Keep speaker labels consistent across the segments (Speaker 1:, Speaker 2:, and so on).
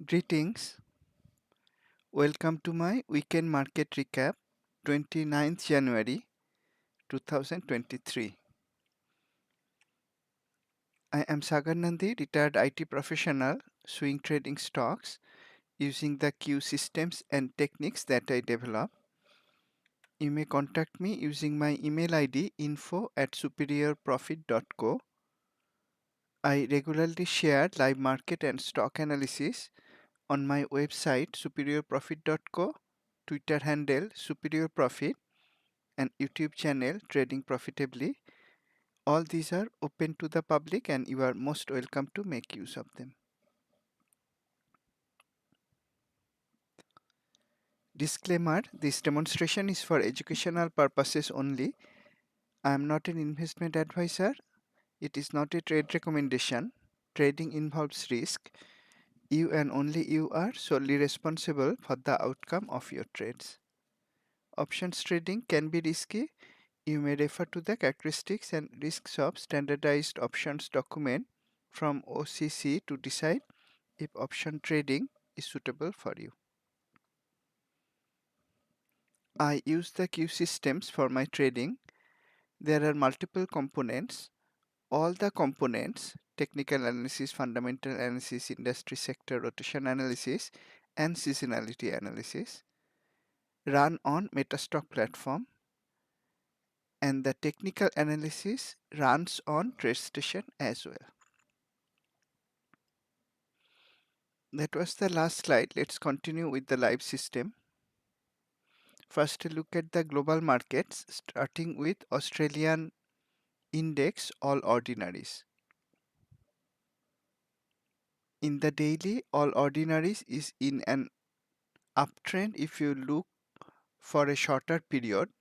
Speaker 1: Greetings. Welcome to my weekend market recap 29th January 2023. I am Sagar Nandi, retired IT professional, swing trading stocks using the Q systems and techniques that I develop. You may contact me using my email ID info@superiorprofit.co. I regularly share live market and stock analysis on my website superiorprofit.co, Twitter handle superiorprofit, and YouTube channel Trading Profitably. All these are open to the public and you are most welcome to make use of them. Disclaimer: this demonstration is for educational purposes only. I am not an investment advisor. It is not a trade recommendation. Trading involves risk. You and only you are solely responsible for the outcome of your trades. Options trading can be risky. You may refer to the characteristics and risks of standardized options document from OCC to decide if option trading is suitable for you. I use the Q systems for my trading. There are multiple components. All the components, technical analysis, fundamental analysis, industry sector rotation analysis, and seasonality analysis, run on Metastock platform, and the technical analysis runs on TradeStation as well. That was the last slide. Let's continue with the live system. First, a look at the global markets, starting with Australian index all ordinaries. In the daily, all ordinaries is in an uptrend if you look for a shorter period.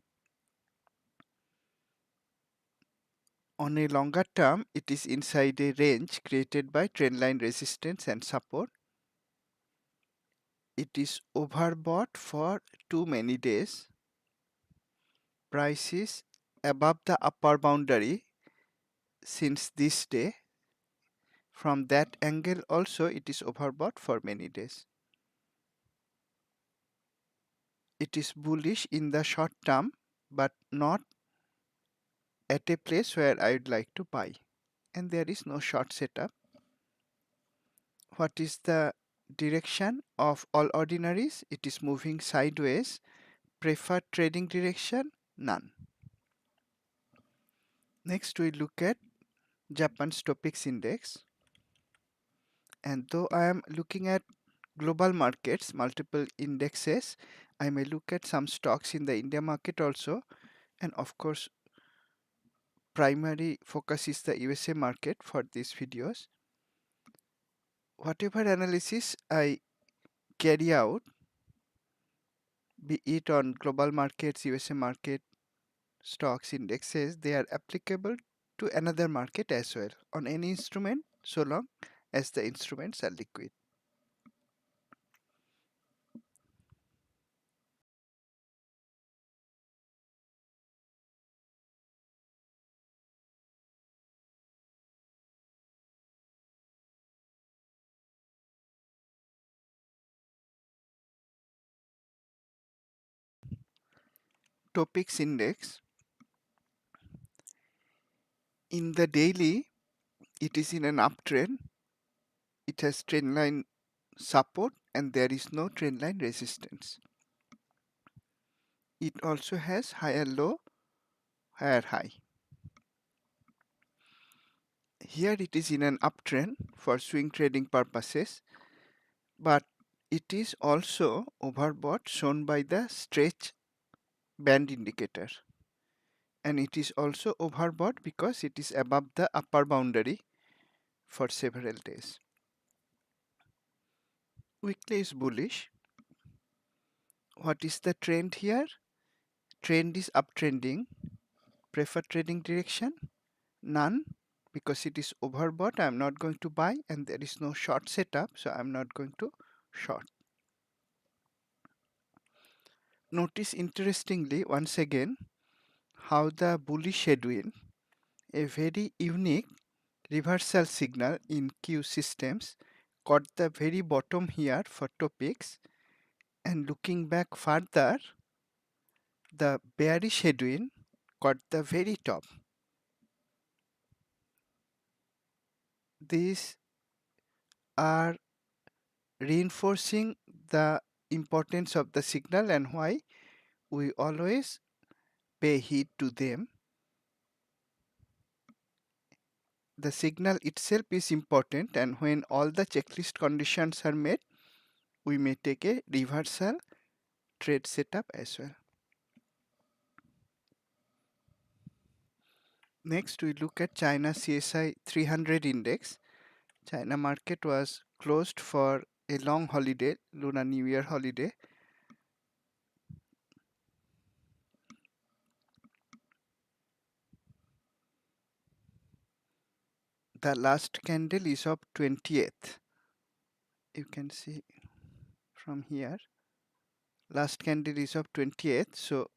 Speaker 1: On a longer term, it is inside a range created by trendline resistance and support. It is overbought for too many days. Price is above the upper boundary since this day. From that angle also it is overbought for many days. It is bullish in the short term but not at a place where I would like to buy, and there is no short setup. What is the direction of all ordinaries? It is moving sideways. Preferred trading direction? None. Next we look at Japan's Topix index, and though I am looking at global markets, multiple indexes, I may look at some stocks in the India market also, and of course primary focus is the USA market for these videos. Whatever analysis I carry out, be it on global markets, USA market, stocks, indexes, they are applicable to another market as well, on any instrument, so long as the instruments are liquid. Topix index, in the daily, it is in an uptrend. It has trendline support and there is no trendline resistance. It also has higher low, higher high. Here it is in an uptrend for swing trading purposes, but it is also overbought, shown by the stretch band indicator, and it is also overbought because it is above the upper boundary for several days. Weekly is bullish. What is the trend here? Trend is uptrending. Preferred trading direction? None, because it is overbought. I am not going to buy, and there is no short setup, so I am not going to short. Notice interestingly once again how the bullish headwind, a very unique reversal signal in Q systems, got the very bottom here for topics, and looking back further, the bearish headwind got the very top. These are reinforcing the importance of the signal and why we always pay heed to them. The signal itself is important, and when all the checklist conditions are met, we may take a reversal trade setup as well. Next, we look at China CSI 300 index. China market was closed for a long holiday, Lunar New Year holiday. The last candle is of 20th. You can see from here. Last candle is of 20th, so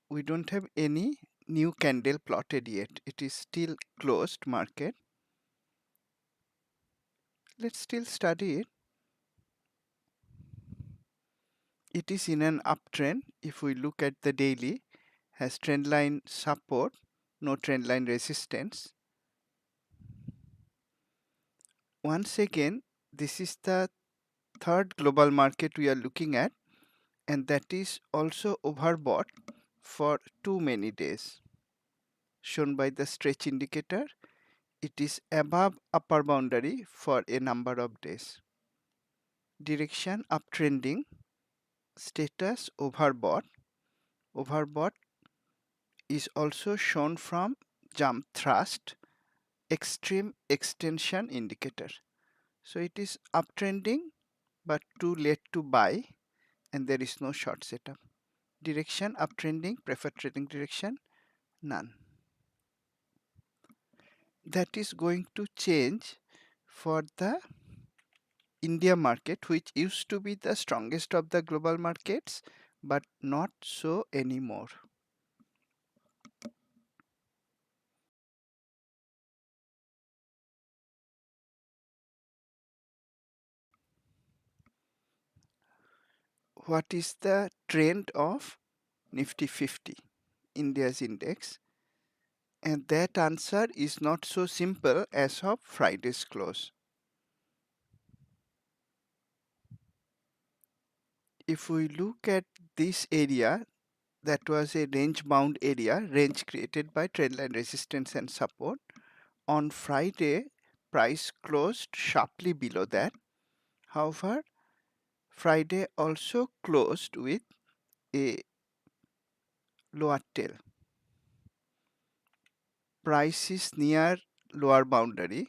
Speaker 1: we don't have any new candle plotted yet. It is still closed market. Let's still study it. It is in an uptrend. If we look at the daily, has trend line support, no trend line resistance. Once again, this is the third global market we are looking at, and that is also overbought for too many days. Shown by the stretch indicator, it is above upper boundary for a number of days. Direction uptrending, status overbought. Overbought is also shown from jump thrust, extreme extension indicator. So it is uptrending but too late to buy, and there is no short setup. Direction uptrending, preferred trading direction, none. That is going to change for the India market, which used to be the strongest of the global markets, but not so anymore. What is the trend of Nifty 50, India's index? And that answer is not so simple as of Friday's close. If we look at this area, that was a range bound area, range created by trendline resistance and support. On Friday, price closed sharply below that. However, Friday also closed with a lower tail. Price is near lower boundary.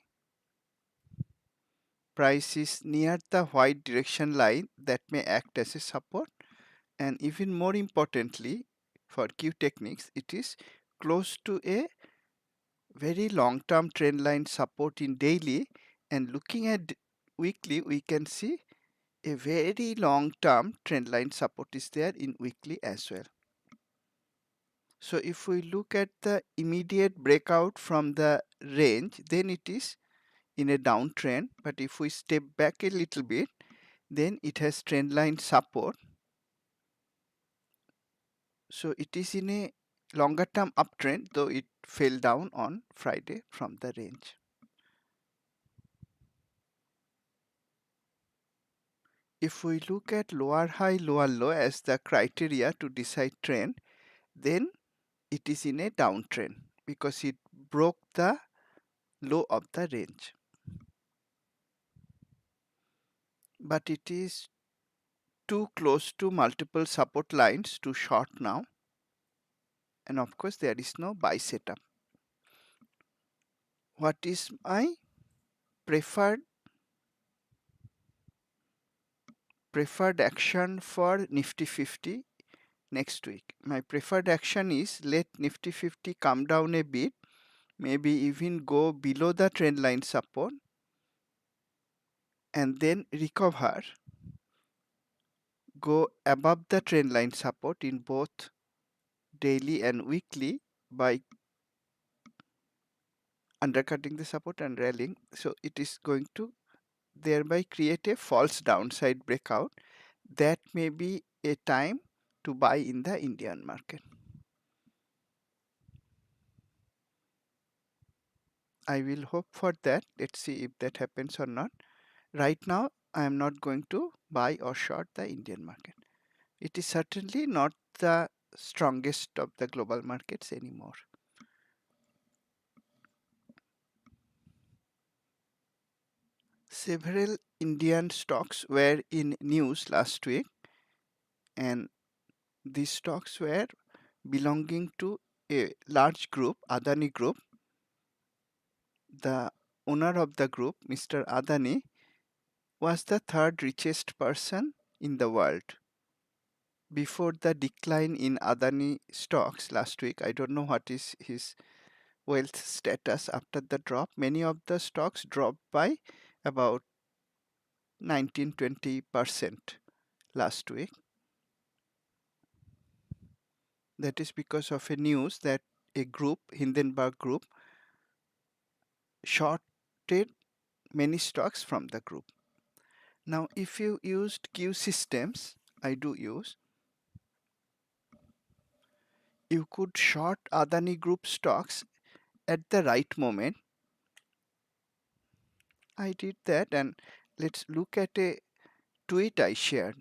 Speaker 1: Price is near the white direction line that may act as a support, and even more importantly for Q techniques, it is close to a very long-term trend line support in daily, and looking at weekly we can see a very long-term trend line support is there in weekly as well. So if we look at the immediate breakout from the range, then it is in a downtrend, but if we step back a little bit, then it has trend line support. So it is in a longer term uptrend, though it fell down on Friday from the range. If we look at lower high, lower low as the criteria to decide trend, then it is in a downtrend because it broke the low of the range. But it is too close to multiple support lines to short now. And of course, there is no buy setup. What is my preferred action for Nifty 50 next week? My preferred action is let Nifty 50 come down a bit, maybe even go below the trend line support, and then recover, go above the trend line support in both daily and weekly by undercutting the support and rallying. So it is going to thereby create a false downside breakout. That may be a time to buy in the Indian market. I will hope for that. Let's see if that happens or not. Right now, I am not going to buy or short the Indian market. It is certainly not the strongest of the global markets anymore. Several Indian stocks were in news last week, and these stocks were belonging to a large group, Adani Group. The owner of the group, Mr. Adani, was the third richest person in the world. Before the decline in Adani stocks last week, I don't know what is his wealth status after the drop. Many of the stocks dropped by about 19-20% last week. That is because of a news that a group, Hindenburg Group, shorted many stocks from the group. Now, if you used Q systems, I do use, you could short Adani Group stocks at the right moment. I did that, and let's look at a tweet I shared.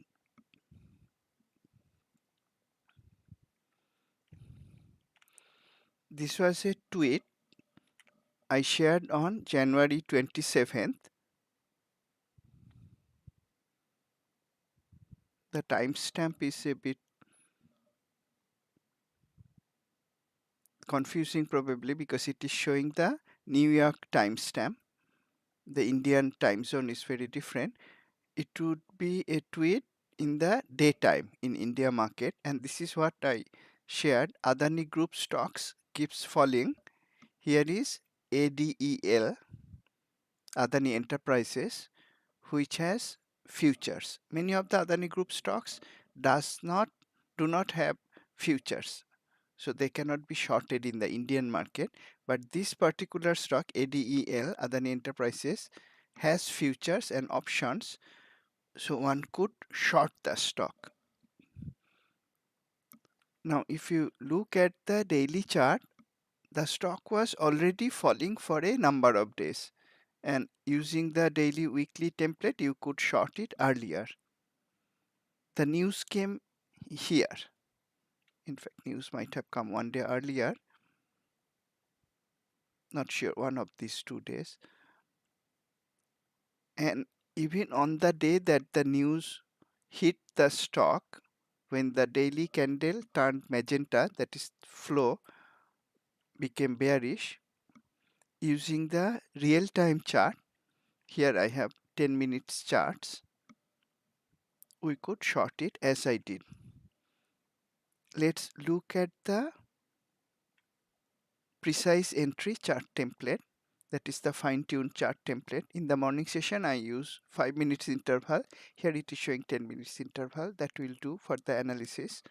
Speaker 1: This was a tweet I shared on January 27th. The timestamp is a bit confusing probably because it is showing the New York timestamp. The Indian time zone is very different. It would be a tweet in the daytime in India market, and this is what I shared. Adani Group stocks keeps falling. Here is ADEL, Adani Enterprises, which has futures. Many of the Adani Group stocks do not have futures, so they cannot be shorted in the Indian market. But this particular stock, ADEL, Adani Enterprises, has futures and options, so one could short the stock. Now, if you look at the daily chart, the stock was already falling for a number of days, and using the daily weekly template, you could short it earlier. The news came here. In fact, news might have come one day earlier. Not sure, one of these 2 days. And even on the day that the news hit the stock, when the daily candle turned magenta, that is flow became bearish, using the real-time chart, here I have 10 minutes charts, we could short it as I did. Let's look at the precise entry chart template. That is the fine-tuned chart template. In the morning session, I use 5 minutes interval. Here it is showing 10 minutes interval. That will do for the analysis.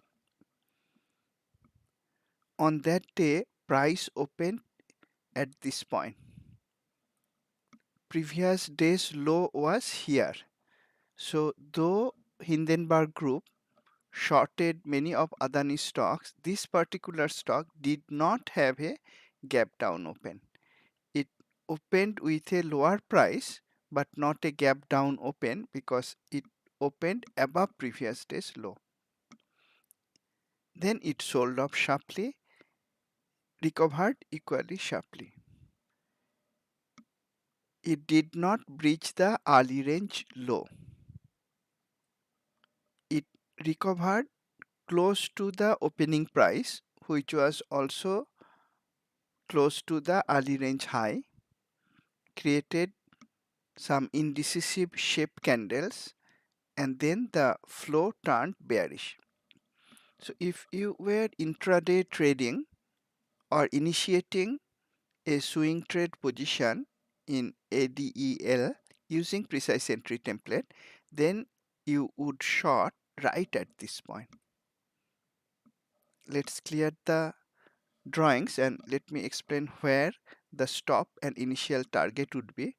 Speaker 1: On that day, price opened at this point. Previous day's low was here. So though Hindenburg Group shorted many of Adani stocks, this particular stock did not have a gap down open. It opened with a lower price but not a gap down open because it opened above previous day's low. Then it sold off sharply, recovered equally sharply. It did not breach the early range low. It recovered close to the opening price, which was also close to the early range high, created some indecisive shape candles, and then the flow turned bearish. So if you were intraday trading or initiating a swing trade position in ADEL using precise entry template, then you would short right at this point. Let's clear the drawings and let me explain where the stop and initial target would be.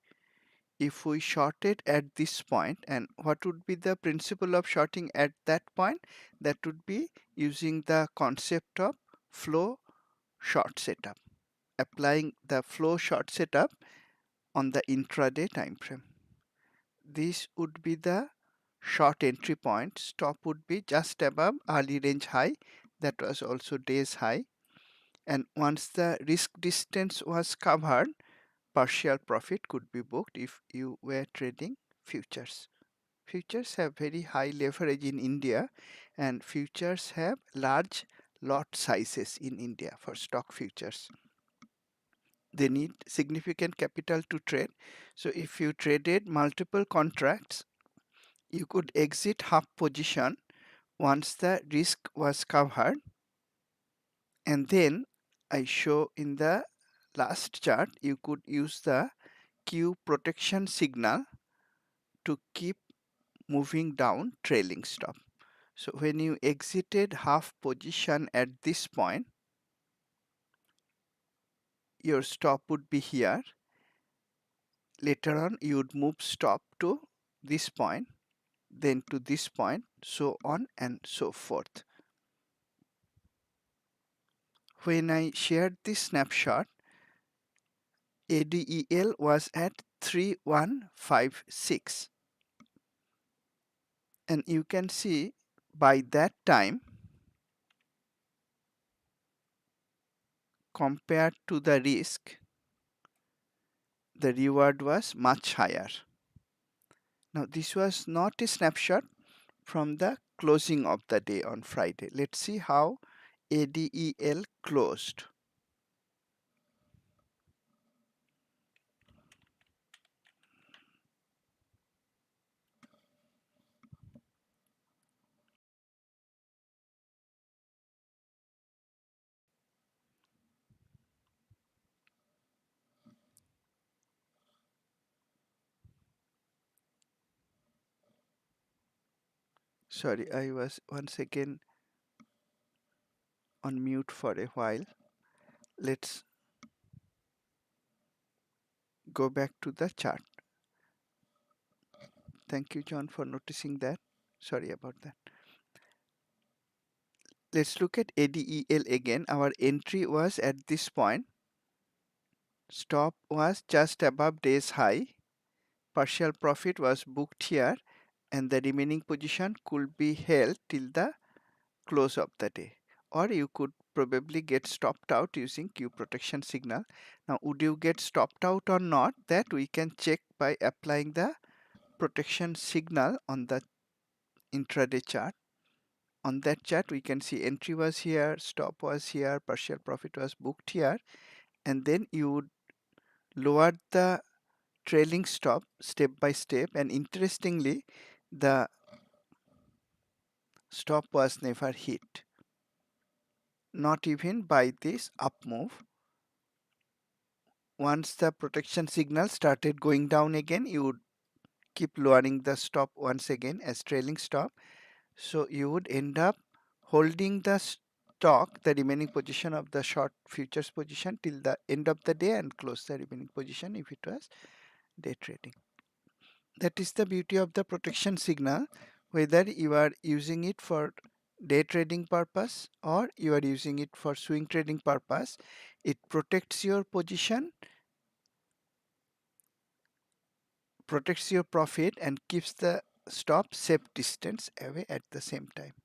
Speaker 1: if we shorted at this point, and what would be the principle of shorting at that point? That would be using the concept of flow short setup, applying the flow short setup on the intraday time frame. This would be the short entry point. Stop would be just above early range high, that was also day's high, and once the risk distance was covered, partial profit could be booked if you were trading futures. Futures have very high leverage in India, and futures have large lot sizes in India for stock futures. They need significant capital to trade. So if you traded multiple contracts, you could exit half position once the risk was covered, and then I show in the last chart you could use the Q protection signal to keep moving down trailing stop. So when you exited half position at this point, your stop would be here. Later on you would move stop to this point, then to this point, so on and so forth. When I shared this snapshot, ADEL was at 3156, and you can see by that time, compared to the risk, the reward was much higher. Now this was not a snapshot from the closing of the day on Friday. Let's see how ADEL closed. Sorry, I was once again on mute for a while. Let's go back to the chart. Thank you, John, for noticing that. Sorry about that. Let's look at ADEL again. Our entry was at this point. Stop was just above day's high. Partial profit was booked here, and the remaining position could be held till the close of the day, or you could probably get stopped out using Q protection signal. Now would you get stopped out or not, that we can check by applying the protection signal on the intraday chart. On that chart we can see entry was here, stop was here, partial profit was booked here, and then you would lower the trailing stop step by step, and interestingly the stop was never hit, not even by this up move. Once the protection signal started going down again, you would keep lowering the stop once again as trailing stop. So you would end up holding the stock, the remaining position of the short futures position, till the end of the day and close the remaining position if it was day trading. That is the beauty of the protection signal, whether you are using it for day trading purpose or you are using it for swing trading purpose. It protects your position, protects your profit, and keeps the stop safe distance away at the same time.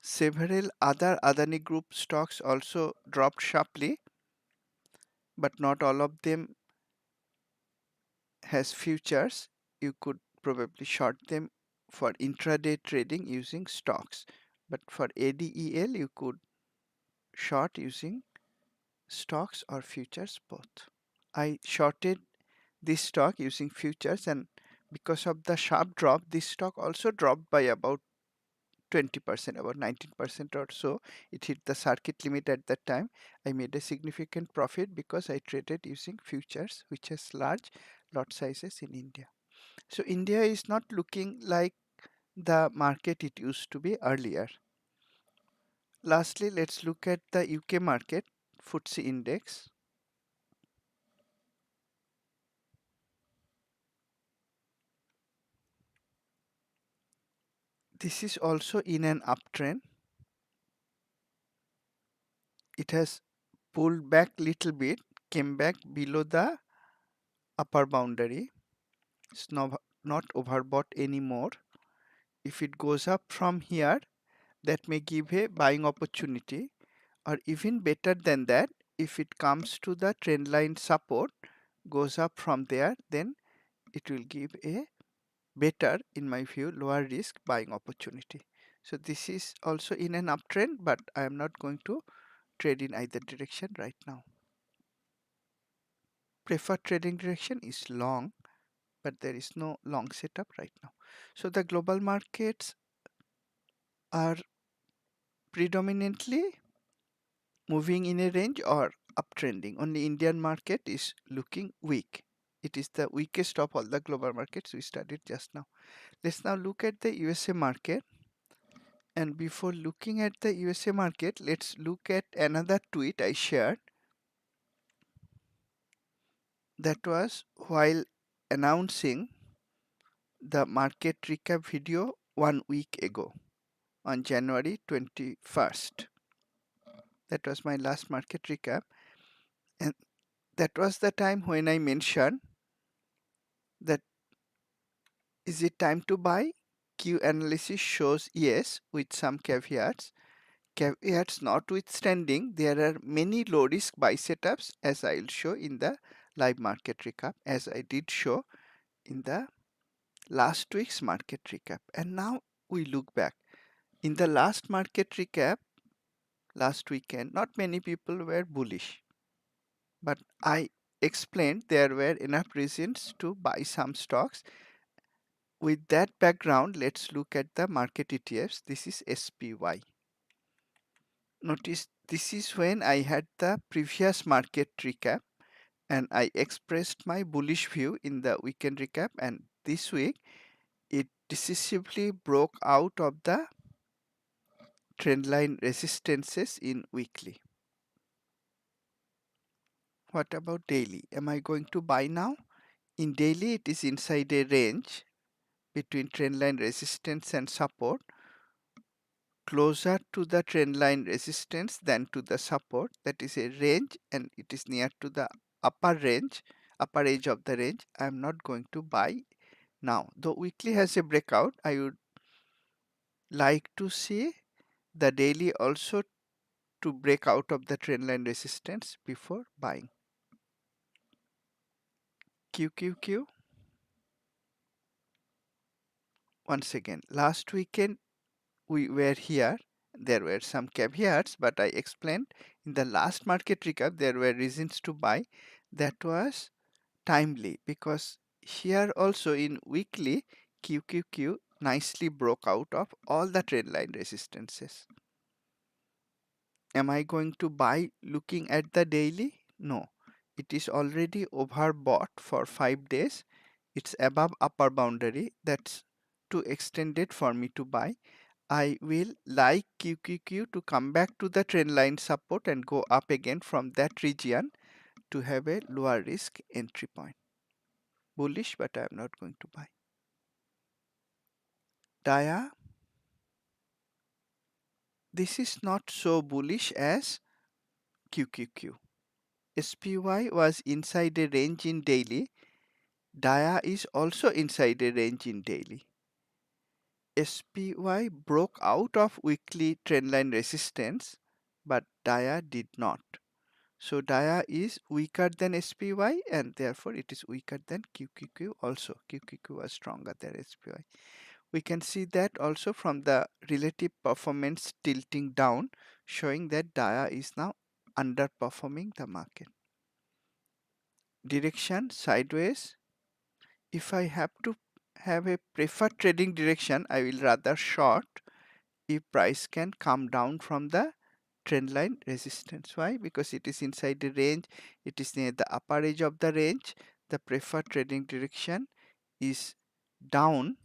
Speaker 1: Several other Adani Group stocks also dropped sharply, but not all of them has futures. You could probably short them for intraday trading using stocks, but for ADEL you could short using stocks or futures both. I shorted this stock using futures, and because of the sharp drop, this stock also dropped by about 20%, about 19% or so. It hit the circuit limit at that time. I made a significant profit because I traded using futures, which has large lot sizes in India. So India is not looking like the market it used to be earlier. Lastly, let's look at the UK market, FTSE index. This is also in an uptrend. It has pulled back little bit, came back below the upper boundary. It's not overbought anymore. If it goes up from here, that may give a buying opportunity, or even better than that, if it comes to the trend line support, goes up from there, then it will give a better, in my view, lower risk buying opportunity. So this is also in an uptrend, but I am not going to trade in either direction right now. Preferred trading direction is long, but there is no long setup right now. So the global markets are predominantly moving in a range or uptrending. Only Indian market is looking weak. It is the weakest of all the global markets we studied just now. Let's now look at the USA market. And before looking at the USA market, let's look at another tweet I shared. That was while announcing the market recap video 1 week ago on January 21st. That was my last market recap. And that was the time when I mentioned that is it time to buy? Q analysis shows yes with some caveats. Caveats notwithstanding, there are many low risk buy setups as I'll show in the live market recap, as I did show in the last week's market recap. And now we look back. In the last market recap, last weekend, not many people were bullish, but I explained there were enough reasons to buy some stocks. With that background, let's look at the market ETFs. This is SPY. Notice this is when I had the previous market recap and I expressed my bullish view in the weekend recap, and this week it decisively broke out of the trendline resistances in weekly. What about daily? Am I going to buy now? In daily, it is inside a range between trendline resistance and support, closer to the trendline resistance than to the support. That is a range and it is near to the upper range, upper edge of the range. I am not going to buy now. Though weekly has a breakout, I would like to see the daily also to break out of the trendline resistance before buying. QQQ. Once again, last weekend we were here. There were some caveats, but I explained in the last market recap there were reasons to buy. That was timely because here also in weekly QQQ nicely broke out of all the trend line resistances. Am I going to buy looking at the daily? No. It is already overbought for 5 days. It's above upper boundary. That's too extended for me to buy. I will like QQQ to come back to the trend line support and go up again from that region to have a lower risk entry point. Bullish, but I am not going to buy. Dia, this is not so bullish as QQQ. SPY was inside a range in daily. Dia is also inside a range in daily. SPY broke out of weekly trendline resistance, but Dia did not. So Dia is weaker than SPY and therefore it is weaker than QQQ also. QQQ was stronger than SPY. We can see that also from the relative performance tilting down, showing that Dia is now underperforming the market. Direction sideways. If I have to have a preferred trading direction, I will rather short if price can come down from the trendline resistance. Why? Because it is inside the range, it is near the upper edge of the range. The preferred trading direction is down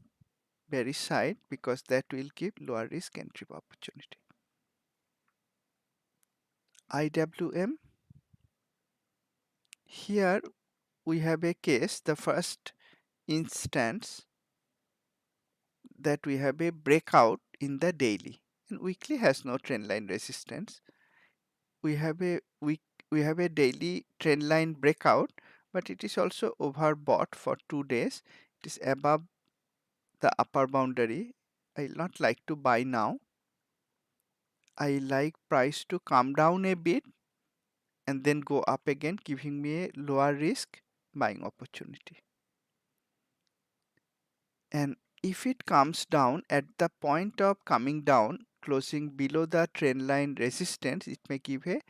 Speaker 1: bearish side because that will give lower risk entry opportunity. IWM, here we have a case, the first instance that we have a breakout in the daily, and weekly has no trend line resistance. We have a we have a daily trend line breakout, but it is also overbought for 2 days. It is above the upper boundary. I not like to buy now. I like price to come down a bit and then go up again, giving me a lower risk buying opportunity. And if it comes down at the point of coming down, closing below the trend line resistance, it may give a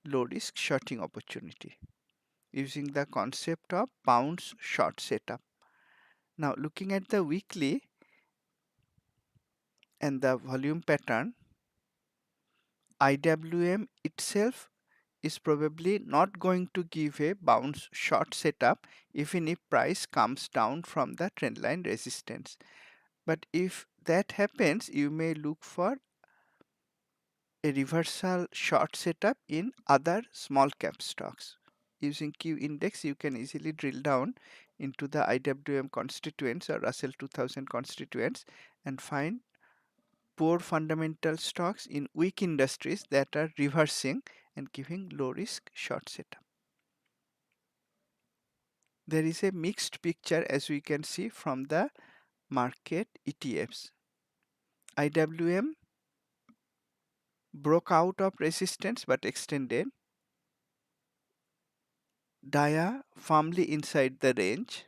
Speaker 1: low risk shorting opportunity using the concept of bounce short setup. Now looking at the weekly and the volume pattern, IWM itself is probably not going to give a bounce short setup even if price comes down from the trend line resistance. But if that happens, you may look for a reversal short setup in other small cap stocks. Using Q index, you can easily drill down into the IWM constituents or Russell 2000 constituents and find poor fundamental stocks in weak industries that are reversing and giving low risk short setup. There is a mixed picture as we can see from the market ETFs. IWM broke out of resistance but extended. DIA firmly inside the range.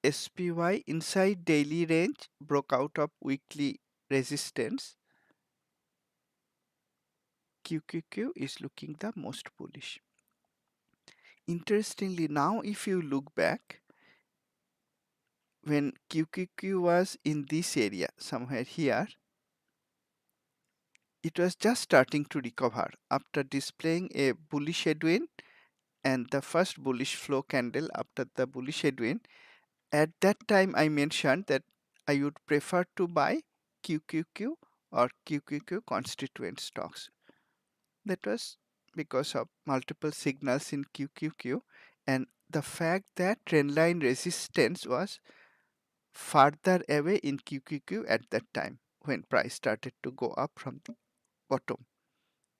Speaker 1: SPY inside daily range, broke out of weekly resistance. QQQ is looking the most bullish. Interestingly, now if you look back, when QQQ was in this area, somewhere here, it was just starting to recover after displaying a bullish headwind and the first bullish flow candle after the bullish headwind. At that time, I mentioned that I would prefer to buy QQQ or QQQ constituent stocks. That was because of multiple signals in QQQ and the fact that trendline resistance was farther away in QQQ at that time when price started to go up from the bottom.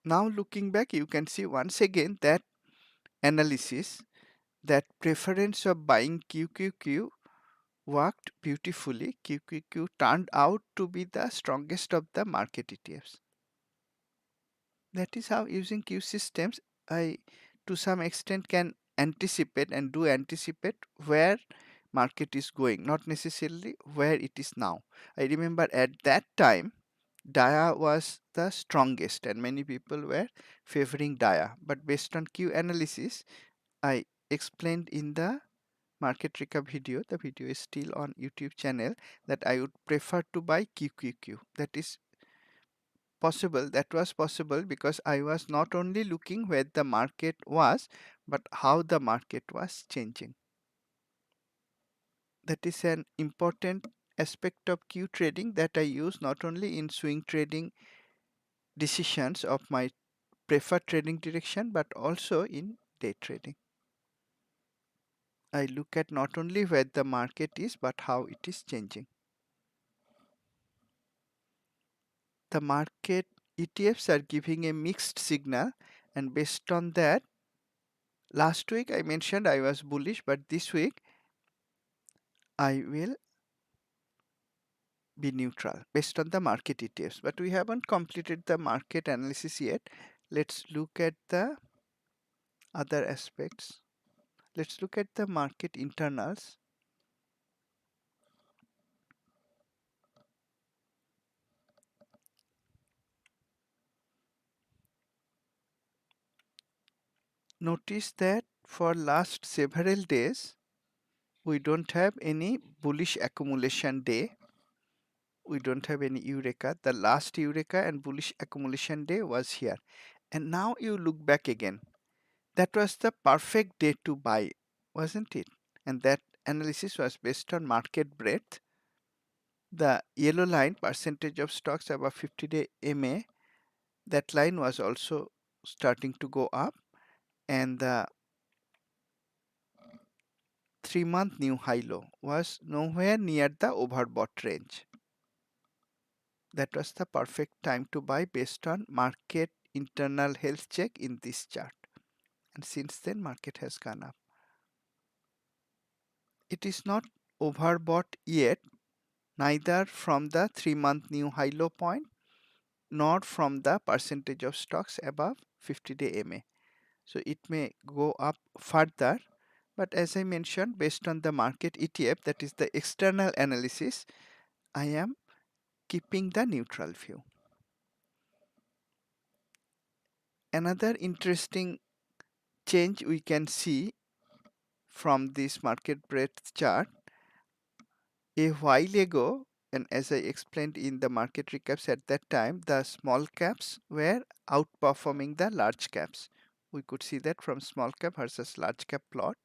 Speaker 1: Now looking back, you can see once again that analysis, that preference of buying QQQ worked beautifully. QQQ turned out to be the strongest of the market ETFs. That is how using Q systems, I to some extent can anticipate and do anticipate where market is going, not necessarily where it is now. I remember at that time DIA was the strongest and many people were favoring DIA, but based on Q analysis, I explained in the market recap video, the video is still on YouTube channel, that I would prefer to buy QQQ. That was possible because I was not only looking where the market was, but how the market was changing. That is an important aspect of Q trading that I use not only in swing trading decisions of my preferred trading direction, but also in day trading. I look at not only where the market is, but how it is changing. The market ETFs are giving a mixed signal, and based on that, last week I mentioned I was bullish, but this week I will be neutral based on the market ETFs. But we haven't completed the market analysis yet. Let's look at the other aspects. Let's look at the market internals. Notice that for last several days, we don't have any bullish accumulation day. We don't have any Eureka. The last Eureka and bullish accumulation day was here. And now you look back again. That was the perfect day to buy, wasn't it? And that analysis was based on market breadth. The yellow line, percentage of stocks above 50-day MA, that line was also starting to go up. And the 3-month new high low was nowhere near the overbought range. That was the perfect time to buy based on market internal health check in this chart. And since then market has gone up. It is not overbought yet, neither from the 3-month new high low point nor from the percentage of stocks above 50-day MA. So it may go up further, but as I mentioned, based on the market ETF, that is the external analysis, I am keeping the neutral view. Another interesting change we can see from this market breadth chart, a while ago, and as I explained in the market recaps at that time, the small caps were outperforming the large caps. We could see that from small cap versus large cap plot.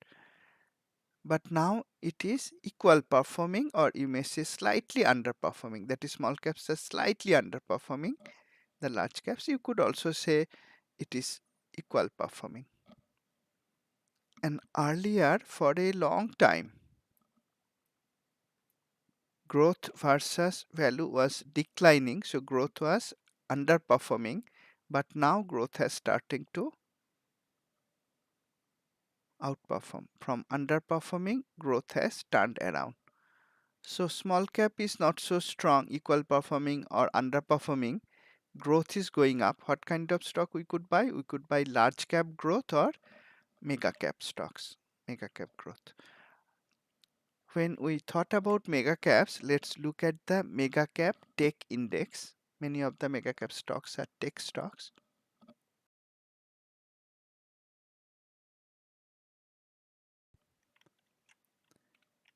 Speaker 1: But now it is equal performing, or you may say slightly underperforming. That is, small caps are slightly underperforming the large caps. You could also say it is equal performing. And earlier, for a long time, growth versus value was declining, so growth was underperforming, but now growth has starting to outperform. From underperforming, growth has turned around. So small cap is not so strong, equal performing or underperforming. Growth is going up. What kind of stock we could buy? We could buy large cap growth or mega cap stocks, mega cap growth. When we thought about mega caps, let's look at the mega cap tech index. Many of the mega cap stocks are tech stocks.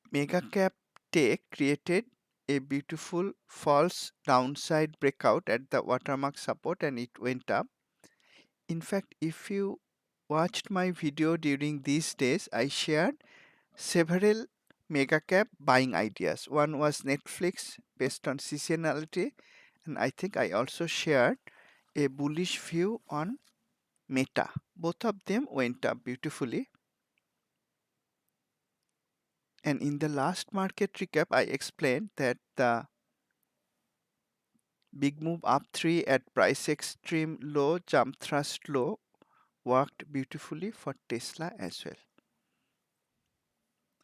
Speaker 1: Mega cap tech created a beautiful false downside breakout at the watermark support and it went up. In fact, if you watched my video during these days, I shared several mega cap buying ideas. One was Netflix based on seasonality, and I think I also shared a bullish view on Meta. Both of them went up beautifully. And in the last market recap, I explained that the big move up 3 at price extreme low, jump thrust low worked beautifully for Tesla as well.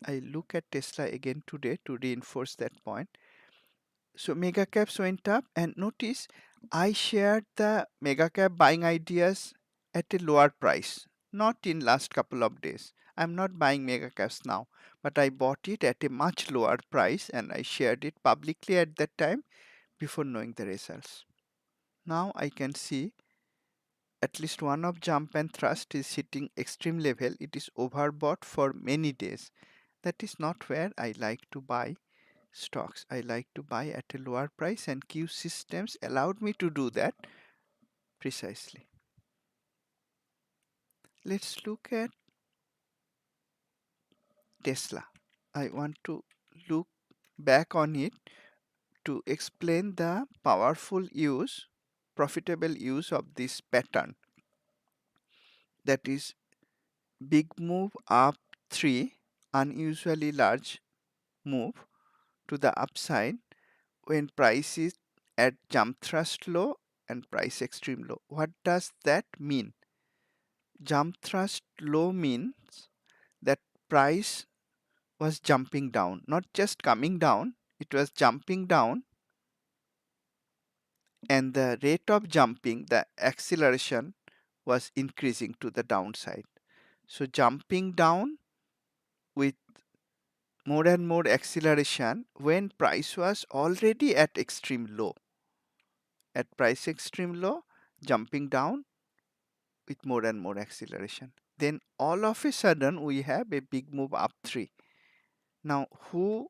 Speaker 1: I look at Tesla again today to reinforce that point. So mega caps went up, and notice I shared the mega cap buying ideas at a lower price, not in last couple of days. I'm not buying mega caps now, but I bought it at a much lower price and I shared it publicly at that time before knowing the results. Now I can see at least one of jump and thrust is hitting extreme level. It is overbought for many days. That is not where I like to buy stocks. I like to buy at a lower price, and Q systems allowed me to do that precisely. Let's look at Tesla. I want to look back on it to explain the powerful use, profitable use of this pattern. That is big move up 3, unusually large move to the upside when price is at jump thrust low and price extreme low. What does that mean? Jump thrust low means that price was jumping down, not just coming down, it was jumping down, and the rate of jumping, the acceleration was increasing to the downside. So jumping down with more and more acceleration when price was already at extreme low. At price extreme low, jumping down with more and more acceleration. Then all of a sudden we have a big move up 3. Now who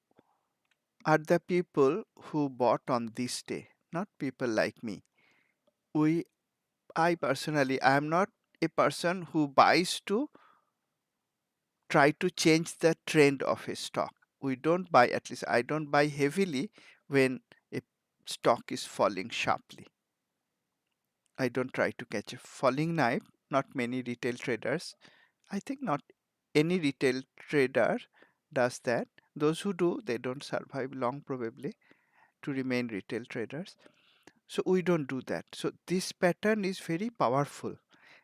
Speaker 1: are the people who bought on this day? Not people like me. I personally, I am not a person who buys to try to change the trend of a stock. We don't buy, at least I don't buy heavily when a stock is falling sharply. I don't try to catch a falling knife. Not many retail traders, I think not any retail trader does that. Those who do, they don't survive long probably to remain retail traders. So we don't do that. So this pattern is very powerful.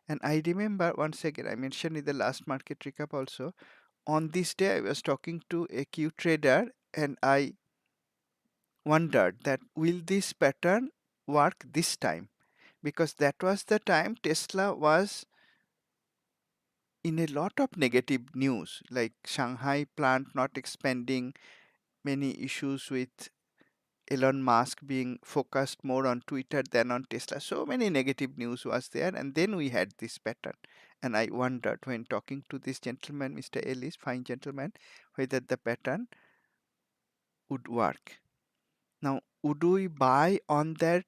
Speaker 1: And I remember, once again, I mentioned in the last market recap also, on this day I was talking to a Q trader and I wondered that will this pattern work this time? Because that was the time Tesla was in a lot of negative news, like Shanghai plant not expanding, many issues with Elon Musk being focused more on Twitter than on Tesla. So many negative news was there, and then we had this pattern. And I wondered when talking to this gentleman, Mr. Ellis, fine gentleman, whether the pattern would work. Now, would we buy on that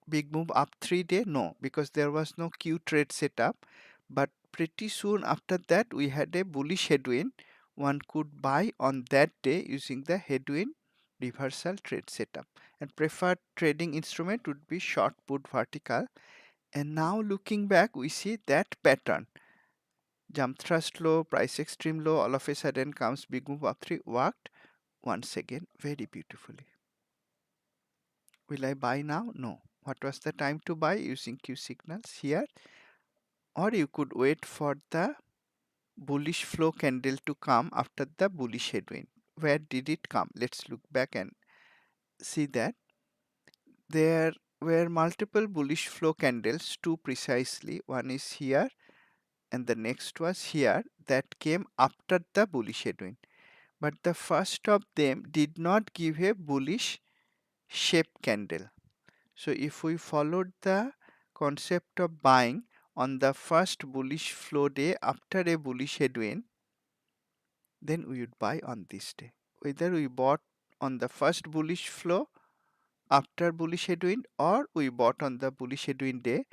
Speaker 1: big move up 3 day? No, because there was no Q trade setup. But pretty soon after that, we had a bullish headwind. One could buy on that day using the headwind reversal trade setup. And preferred trading instrument would be short put vertical. And now looking back, we see that pattern. Jump thrust low, price extreme low, all of a sudden comes big move up 3, worked once again very beautifully. Will I buy now? No. What was the time to buy? Using Q signals here, or you could wait for the bullish flow candle to come after the bullish headwind. Where did it come? Let's look back and see that there were multiple bullish flow candles, two precisely. One is here and the next was here, that came after the bullish headwind. But the first of them did not give a bullish shape candle. So if we followed the concept of buying on the first bullish flow day after a bullish headwind, then we would buy on this day. Whether we bought on the first bullish flow after bullish headwind or we bought on the bullish headwind day,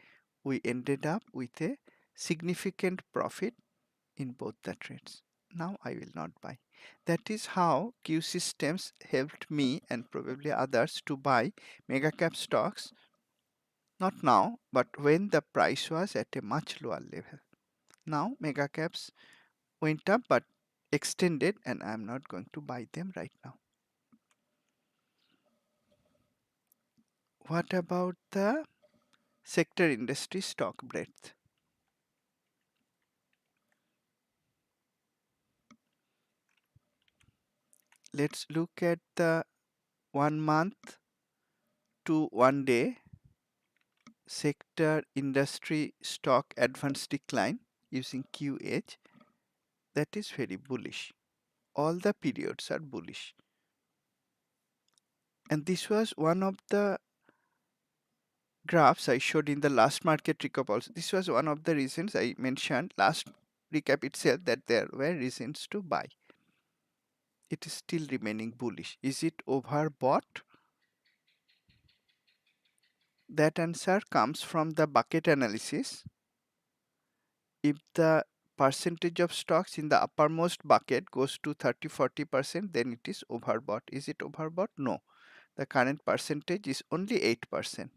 Speaker 1: we ended up with a significant profit in both the trades. Now I will not buy. That is how Q Systems helped me and probably others to buy mega cap stocks, not now, but when the price was at a much lower level. Now mega caps went up but extended, and I am not going to buy them right now. What about the sector industry stock breadth? Let's look at the 1 month to 1 day sector industry stock advance decline using QH. That is very bullish. All the periods are bullish. And this was one of the graphs I showed in the last market recap also. This was one of the reasons I mentioned last recap itself, that there were reasons to buy. It is still remaining bullish. Is it overbought? That answer comes from the bucket analysis. If the percentage of stocks in the uppermost bucket goes to 30-40%, then it is overbought. Is it overbought? No. The current percentage is only 8%.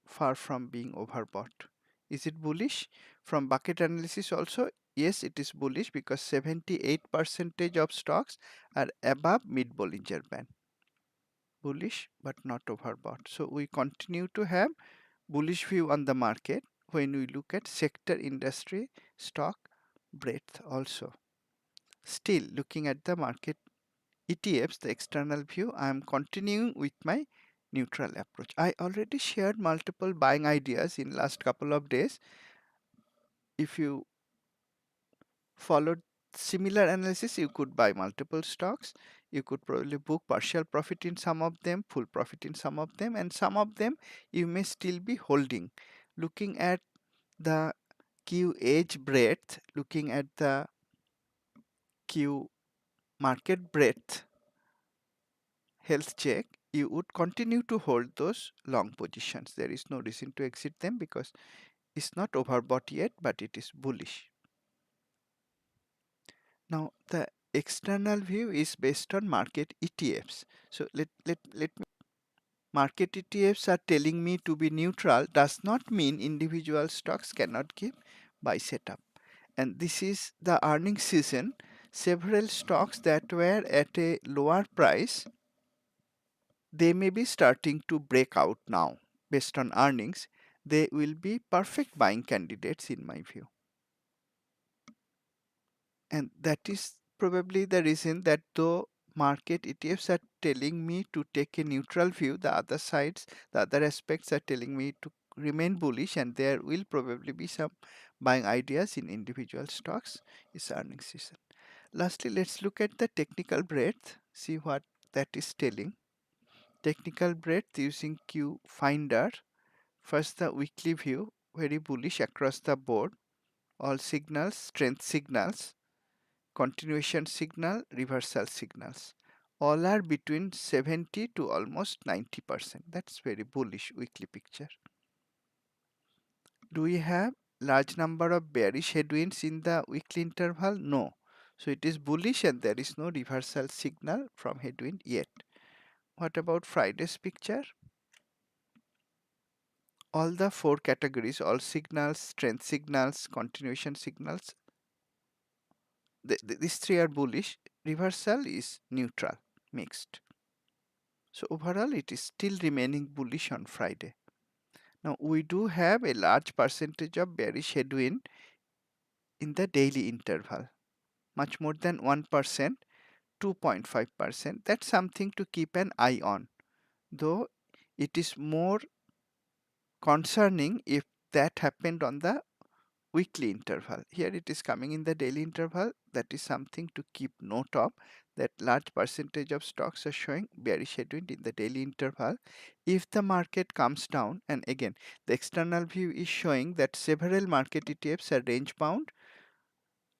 Speaker 1: Far from being overbought. Is it bullish? From bucket analysis also, yes, it is bullish because 78% of stocks are above mid Bollinger Band. Bullish but not overbought. So we continue to have bullish view on the market when we look at sector industry stock breadth also. Still looking at the market ETFs, the external view, I am continuing with my neutral approach. I already shared multiple buying ideas in last couple of days. If you followed similar analysis, you could buy multiple stocks. You could probably book partial profit in some of them, full profit in some of them, and some of them you may still be holding. Looking at the Q edge breadth, looking at the Q market breadth health check, you would continue to hold those long positions. There is no reason to exit them because it's not overbought yet, but it is bullish. Now, the external view is based on market ETFs. So let me. Market ETFs are telling me to be neutral does not mean individual stocks cannot give buy setup. and this is the earnings season. Several stocks that were at a lower price, they may be starting to break out now. Based on earnings, they will be perfect buying candidates in my view. And that is probably the reason that though market ETFs are telling me to take a neutral view, the other sides, the other aspects are telling me to remain bullish, and there will probably be some buying ideas in individual stocks. Is earnings season. Lastly, let's look at the technical breadth, see what that is telling. Technical breadth using Q Finder. First, the weekly view, very bullish across the board. All signals, strength signals, continuation signal, reversal signals. All are between 70 to almost 90%. That's very bullish weekly picture. Do we have large number of bearish headwinds in the weekly interval? No. So it is bullish and there is no reversal signal from headwind yet. What about Friday's picture? All the four categories, all signals, strength signals, continuation signals, these three are bullish. Reversal is neutral, mixed. So overall, it is still remaining bullish on Friday. Now, we do have a large percentage of bearish headwind in the daily interval, much more than 1%, 2.5%. That's something to keep an eye on, though it is more concerning if that happened on the weekly interval. Here it is coming in the daily interval. That is something to keep note of, that large percentage of stocks are showing bearish headwind in the daily interval. If the market comes down, and again the external view is showing that several market ETFs are range bound,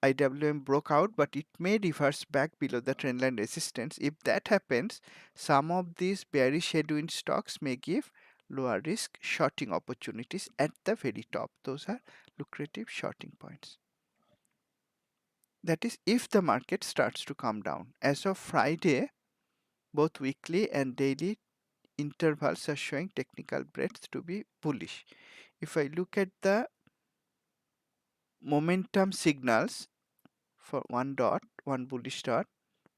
Speaker 1: IWM broke out, but it may reverse back below the trendline resistance. If that happens, some of these bearish headwind stocks may give lower risk shorting opportunities at the very top. Those are lucrative shorting points. That is if the market starts to come down. As of Friday, both weekly and daily intervals are showing technical breadth to be bullish. If I look at the momentum signals for one bullish dot,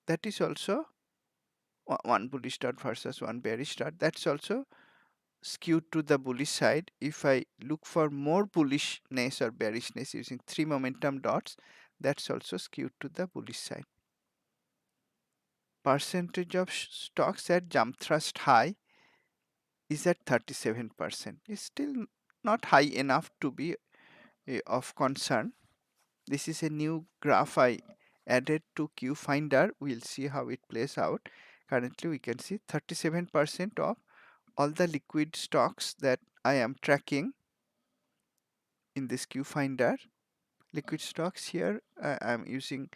Speaker 1: that is also one bullish dot versus one bearish dot, that's also skewed to the bullish side. If I look for more bullishness or bearishness using three momentum dots, that's also skewed to the bullish side. Percentage of stocks at jump thrust high is at 37%. It's still not high enough to be of concern. This is a new graph I added to Q Finder. We'll see how it plays out. Currently we can see 37% of all the liquid stocks that I am tracking in this Q Finder. Liquid stocks here, I am using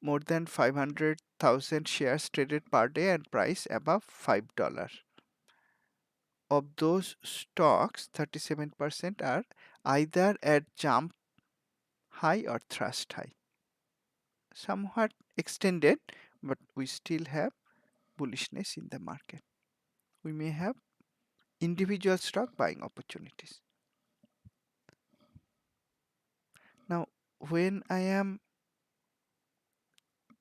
Speaker 1: more than 500,000 shares traded per day and price above $5. Of those stocks, 37% are either at jump high or thrust high. Somewhat extended, but we still have bullishness in the market. We may have individual stock buying opportunities. Now, when I am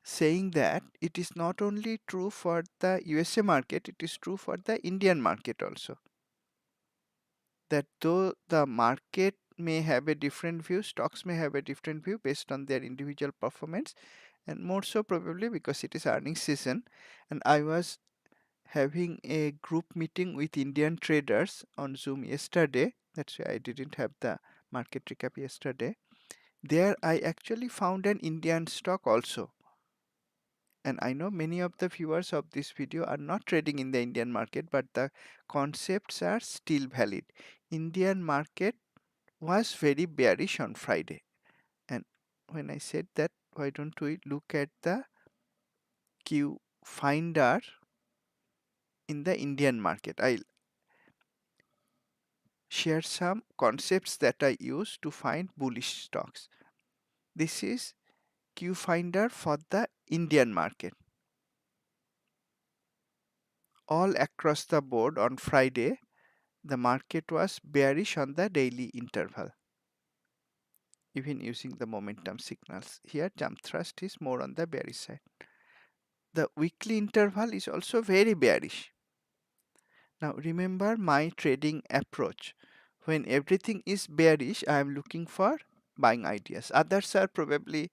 Speaker 1: saying that, it is not only true for the USA market, it is true for the Indian market also. That though the market may have a different view, stocks may have a different view based on their individual performance, and more so probably because it is earnings season. And I was having a group meeting with Indian traders on Zoom yesterday. That's why I didn't have the market recap yesterday. There I actually found an Indian stock also. And I know many of the viewers of this video are not trading in the Indian market, but the concepts are still valid. Indian market was very bearish on Friday. And when I said that, why don't we look at the Q Finder in the Indian market? I'll share some concepts that I use to find bullish stocks. This is Q Finder for the Indian market. All across the board on Friday, the market was bearish on the daily interval. even using the momentum signals. Here jump thrust is more on the bearish side. The weekly interval is also very bearish. Now remember my trading approach. When everything is bearish, I am looking for buying ideas. Others are probably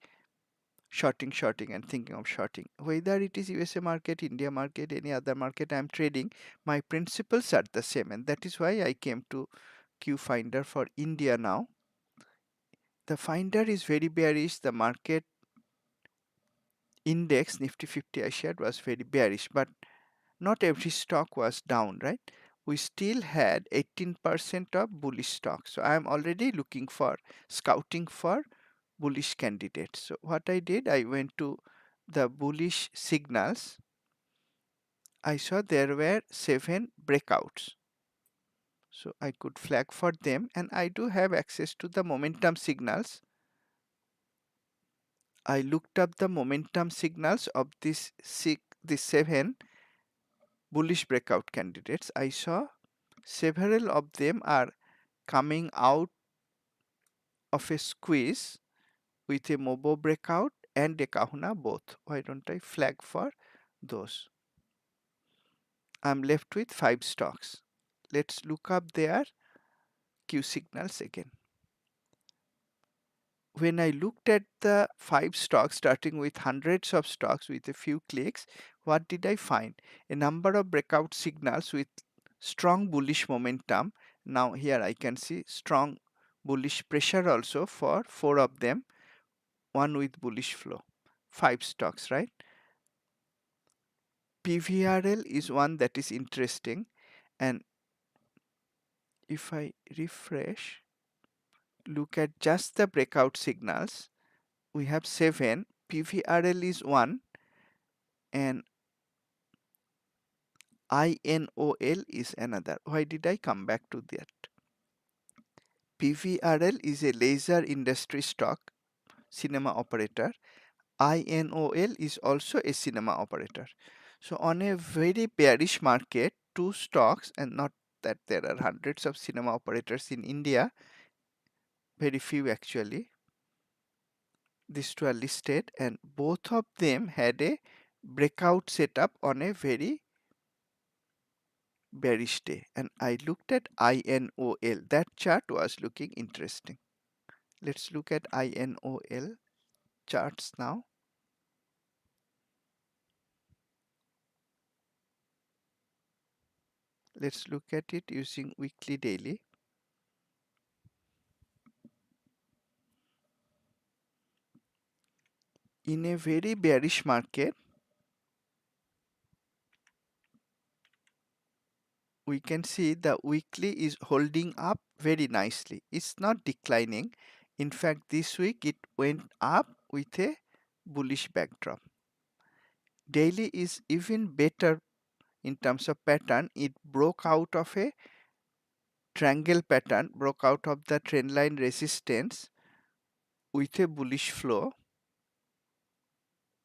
Speaker 1: shorting and thinking of shorting. Whether it is USA market, India market, any other market I am trading, my principles are the same, and that is why I came to Q Finder for India now. The finder is very bearish. The market index Nifty 50 I shared was very bearish, but not every stock was down, right? We still had 18% of bullish stock. So I am already looking for scouting for bullish candidates. So what I did, I went to the bullish signals. I saw there were 7 breakouts. So I could flag for them, and I do have access to the momentum signals. I looked up the momentum signals of these 7 bullish breakout candidates. I saw several of them are coming out of a squeeze with a MOBO breakout and a Kahuna both. Why don't I flag for those? I'm left with 5 stocks. Let's look up their Q signals again. When I looked at the 5 stocks, starting with hundreds of stocks with a few clicks, what did I find? A number of breakout signals with strong bullish momentum. Now here I can see strong bullish pressure also for 4 of them, one with bullish flow. 5 stocks, right? PVRL is one that is interesting, and if I refresh, look at just the breakout signals, we have 7, PVRL is 1, and INOL is another. Why did I come back to that? PVRL is a laser industry stock, cinema operator. INOL is also a cinema operator. So on a very bearish market, 2 stocks, and not that there are hundreds of cinema operators in India, very few actually. These 2 are listed, and both of them had a breakout setup on a very bearish day. And I looked at INOL. That chart was looking interesting. Let's look at INOL charts now. Let's look at it using weekly daily. In a very bearish market, we can see the weekly is holding up very nicely. It's not declining. In fact, this week it went up with a bullish backdrop. Daily is even better in terms of pattern. It broke out of a triangle pattern, broke out of the trendline resistance with a bullish flow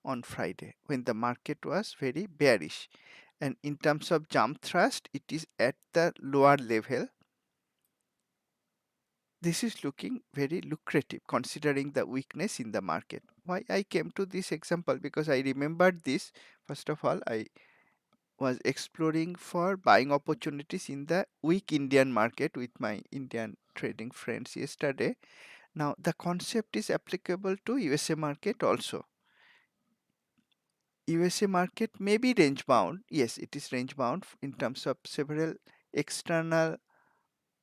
Speaker 1: on Friday when the market was very bearish. And in terms of jump thrust, it is at the lower level. This is looking very lucrative considering the weakness in the market. Why I came to this example? Because I remembered this. First of all, I was exploring for buying opportunities in the weak Indian market with my Indian trading friends yesterday. Now the concept is applicable to USA market also. USA market may be range bound. Yes, it is range bound in terms of several external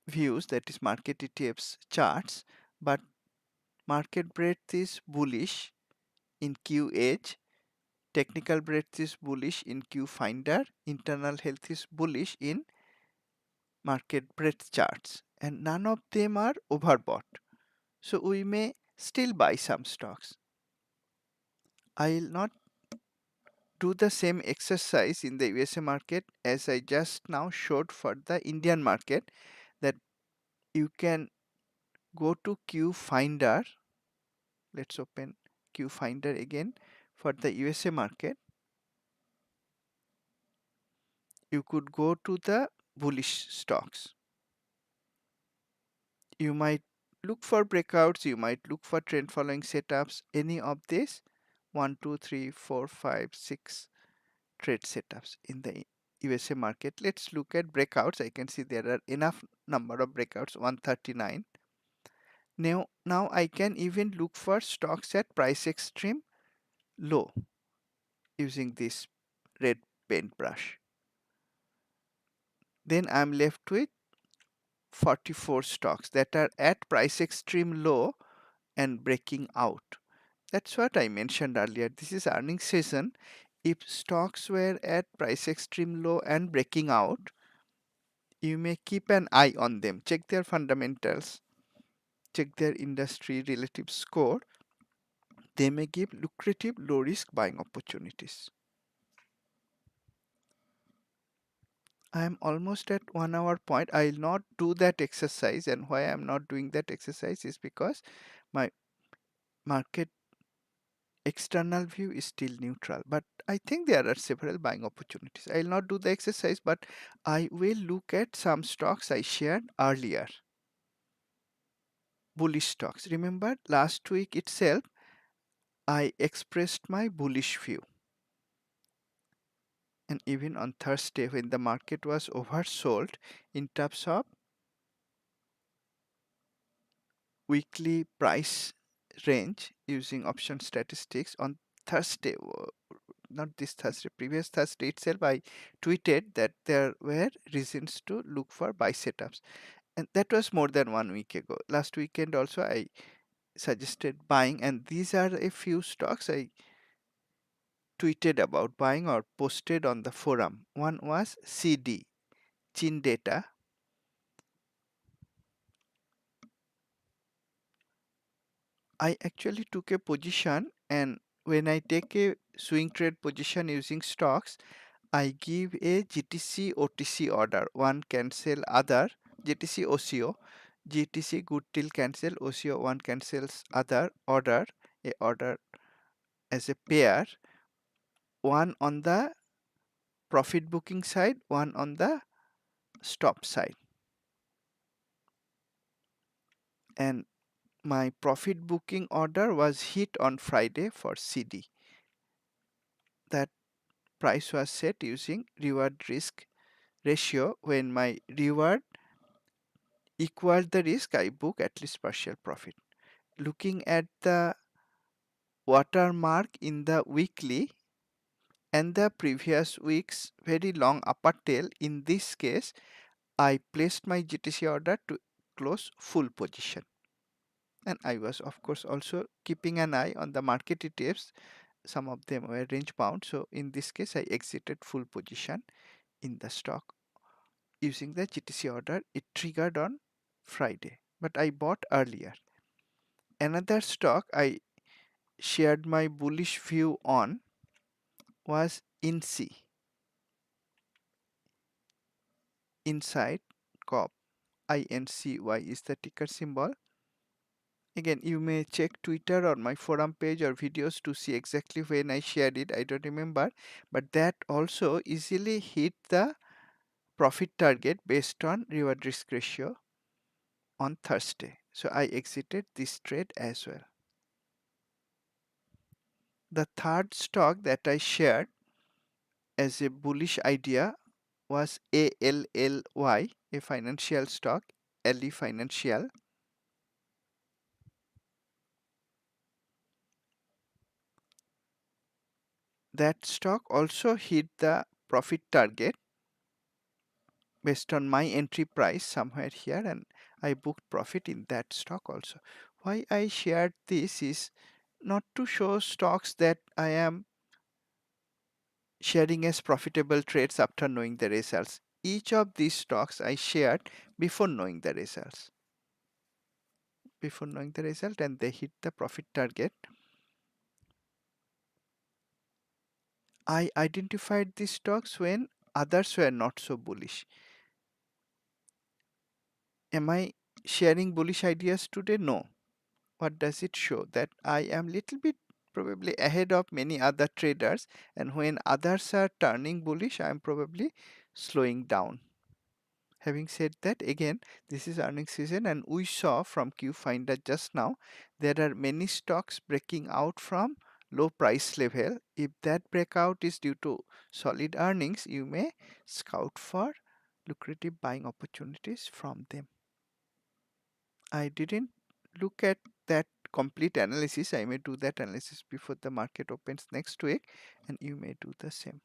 Speaker 1: views, that is market ETFs charts, but market breadth is bullish in QH, technical breadth is bullish in Q Finder, internal health is bullish in market breadth charts, and none of them are overbought. So we may still buy some stocks. I'll not do the same exercise in the USA market as I just now showed for the Indian market, that you can go to Q Finder. Let's open Q Finder again for the USA market. You could go to the bullish stocks. You might look for breakouts, you might look for trend following setups, any of this 1, 2, 3, 4, 5, 6 trade setups in the USA market. Let's look at breakouts. I can see there are enough number of breakouts, 139. Now I can even look for stocks at price extreme low using this red paintbrush. Then I'm left with 44 stocks that are at price extreme low and breaking out. That's what I mentioned earlier. This is earnings season. If stocks were at price extreme low and breaking out, you may keep an eye on them. Check their fundamentals, check their industry relative score. They may give lucrative low risk buying opportunities. I am almost at 1 hour point. I'll not do that exercise, and why I'm not doing that exercise is because my market external view is still neutral, but I think there are several buying opportunities. I'll not do the exercise, but I will look at some stocks I shared earlier. Bullish stocks. Remember last week itself I expressed my bullish view, and even on Thursday when the market was oversold in terms of weekly price range using option statistics on Thursday, not this Thursday, previous Thursday itself, I tweeted that there were reasons to look for buy setups. And that was more than 1 week ago. Last weekend also I suggested buying, and these are a few stocks I tweeted about buying or posted on the forum. One was CD, Chin Data. I actually took a position, and when I take a swing trade position using stocks, I give a GTC OTC order. One cancel other, GTC OCO, GTC good till cancel, OCO one cancels other order, a order as a pair, one on the profit booking side, one on the stop side. And my profit booking order was hit on Friday for CD. That price was set using reward risk ratio. When my reward equaled the risk, I book at least partial profit. Looking at the watermark in the weekly and the previous week's very long upper tail, in this case I placed my GTC order to close full position, and I was of course also keeping an eye on the market ETFs. Some of them were range bound, so in this case I exited full position in the stock using the GTC order. It triggered on Friday, but I bought earlier. Another stock I shared my bullish view on was INSEE, Inside Corp. INCY is the ticker symbol. Again, you may check Twitter or my forum page or videos to see exactly when I shared it. I don't remember, but that also easily hit the profit target based on reward risk ratio on Thursday. So I exited this trade as well. The third stock that I shared as a bullish idea was ALLY, a financial stock, LE Financial. That stock also hit the profit target based on my entry price somewhere here, and I booked profit in that stock also. Why I shared this is not to show stocks that I am sharing as profitable trades after knowing the results. Each of these stocks I shared before knowing the results. Before knowing the result, and they hit the profit target. I identified these stocks when others were not so bullish. Am I sharing bullish ideas today? No. What does it show? That I am little bit probably ahead of many other traders, and when others are turning bullish, I am probably slowing down, Having said that, again, this is earnings season, and we saw from QFinder just now there are many stocks breaking out from low price level. If that breakout is due to solid earnings, you may scout for lucrative buying opportunities from them. I didn't look at that complete analysis. I may do that analysis before the market opens next week, and you may do the same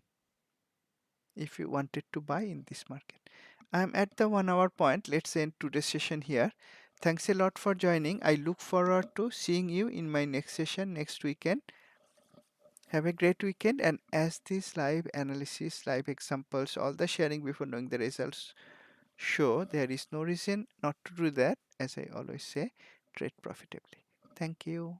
Speaker 1: if you wanted to buy in this market. I'm at the 1 hour point. Let's end today's session here. Thanks a lot for joining. I look forward to seeing you in my next session next weekend. Have a great weekend, and as this live analysis, live examples, all the sharing before knowing the results show, there is no reason not to do that. As I always say, trade profitably. Thank you.